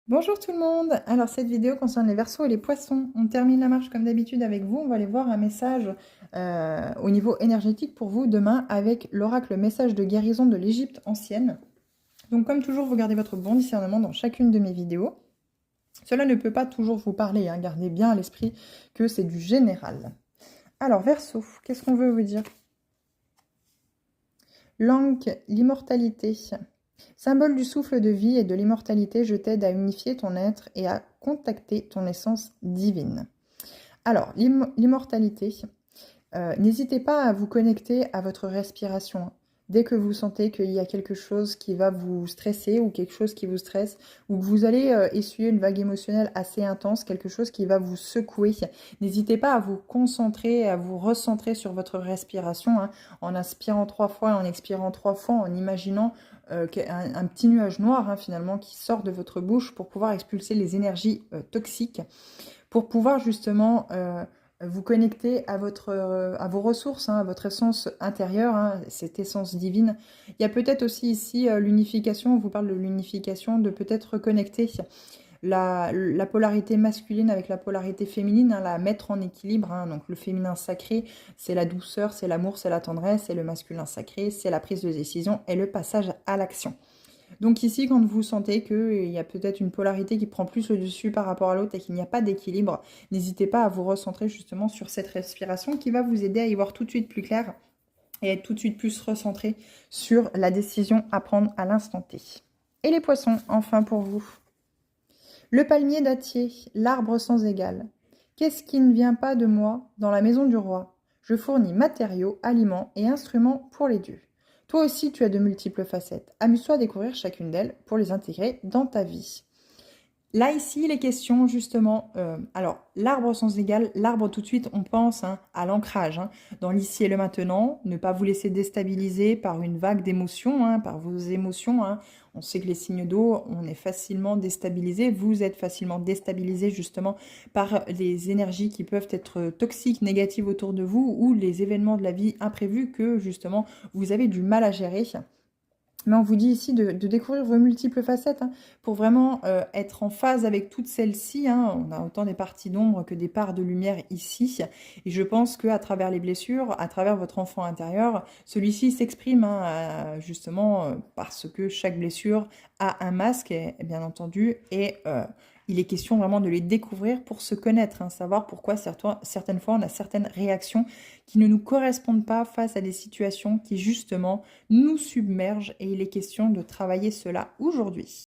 Bonjour tout le monde. Alors cette vidéo concerne les Verseaux et les Poissons. On termine la marche comme d'habitude avec vous. On va aller voir un message au niveau énergétique pour vous demain avec l'oracle message de guérison de l'Égypte ancienne. Donc comme toujours, vous gardez votre bon discernement dans chacune de mes vidéos. Cela ne peut pas toujours vous parler, hein. Gardez bien à l'esprit que c'est du général. Alors Verseau, qu'est-ce qu'on veut vous dire? L'Ankh, l'immortalité. Symbole du souffle de vie et de l'immortalité, je t'aide à unifier ton être et à contacter ton essence divine. Alors, l'immortalité, n'hésitez pas à vous connecter à votre respiration. Dès que vous sentez qu'il y a quelque chose qui va vous stresser ou quelque chose qui vous stresse, ou que vous allez essuyer une vague émotionnelle assez intense, quelque chose qui va vous secouer, n'hésitez pas à vous concentrer, à vous recentrer sur votre respiration, hein, en inspirant 3 fois, en expirant 3 fois, en imaginant un petit nuage noir, hein, finalement, qui sort de votre bouche pour pouvoir expulser les énergies toxiques, pour pouvoir justement vous connecter à vos ressources, hein, à votre essence intérieure, hein, cette essence divine. Il y a peut-être aussi ici l'unification, on vous parle de l'unification, de peut-être reconnecter la polarité masculine avec la polarité féminine, hein, la mettre en équilibre, hein. Donc le féminin sacré, c'est la douceur, c'est l'amour, c'est la tendresse, et le masculin sacré, c'est la prise de décision et le passage à l'action. Donc ici, quand vous sentez qu'il y a peut-être une polarité qui prend plus le dessus par rapport à l'autre et qu'il n'y a pas d'équilibre, n'hésitez pas à vous recentrer justement sur cette respiration qui va vous aider à y voir tout de suite plus clair et être tout de suite plus recentré sur la décision à prendre à l'instant T. Et les poissons, enfin pour vous. Le palmier dattier, l'arbre sans égal. Qu'est-ce qui ne vient pas de moi dans la maison du roi? Je fournis matériaux, aliments et instruments pour les dieux. Toi aussi, tu as de multiples facettes. Amuse-toi à découvrir chacune d'elles pour les intégrer dans ta vie. Là, ici, les questions, justement, alors, l'arbre sans égal, l'arbre tout de suite, on pense, hein, à l'ancrage, hein, dans l'ici et le maintenant, ne pas vous laisser déstabiliser par une vague d'émotions, hein, par vos émotions, hein. On sait que les signes d'eau, on est facilement déstabilisé, vous êtes facilement déstabilisé justement par les énergies qui peuvent être toxiques, négatives autour de vous, ou les événements de la vie imprévus que justement vous avez du mal à gérer. Mais on vous dit ici de découvrir vos multiples facettes, hein, pour vraiment être en phase avec toutes celles-ci, hein. On a autant des parties d'ombre que des parts de lumière ici. Et je pense qu'à travers les blessures, à travers votre enfant intérieur, celui-ci s'exprime, hein, justement parce que chaque blessure a un masque, et bien entendu, et il est question vraiment de les découvrir pour se connaître, hein, savoir pourquoi certaines fois on a certaines réactions qui ne nous correspondent pas face à des situations qui justement nous submergent, et il est question de travailler cela aujourd'hui.